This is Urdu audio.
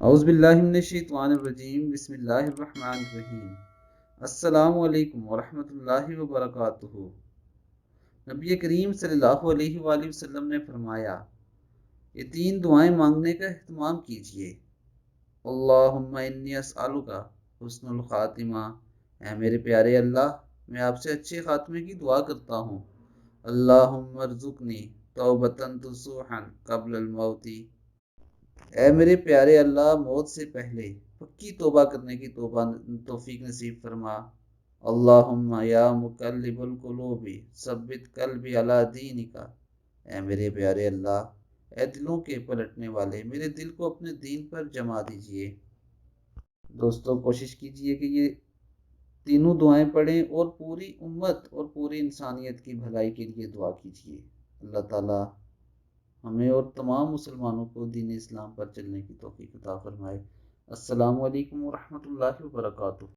اعوذ باللہ من الشیطان الرجیم، بسم اللہ الرحمن الرحیم۔ السلام علیکم ورحمۃ اللہ وبرکاتہ۔ نبی کریم صلی اللہ علیہ وآلہ وسلم نے فرمایا، یہ تین دعائیں مانگنے کا اہتمام کیجیے۔ اللہم انی اسألک حسن الخاتمہ، اے میرے پیارے اللہ، میں آپ سے اچھے خاتمے کی دعا کرتا ہوں۔ اللہم ارزقنی توبۃ نصوحا قبل الموت، اے میرے پیارے اللہ، موت سے پہلے پکی توبہ کرنے کی توفیق نصیب فرما۔ اللہم یا مقلب القلوب ثبت قلبی علی دینک، اے میرے پیارے اللہ، اے دلوں کے پلٹنے والے، میرے دل کو اپنے دین پر جما دیجئے۔ دوستو، کوشش کیجئے کہ یہ تینوں دعائیں پڑھیں اور پوری امت اور پوری انسانیت کی بھلائی کے لیے دعا کیجئے۔ اللہ تعالیٰ ہمیں اور تمام مسلمانوں کو دین اسلام پر چلنے کی توفیق عطا فرمائے۔ السلام علیکم ورحمۃ اللہ وبرکاتہ۔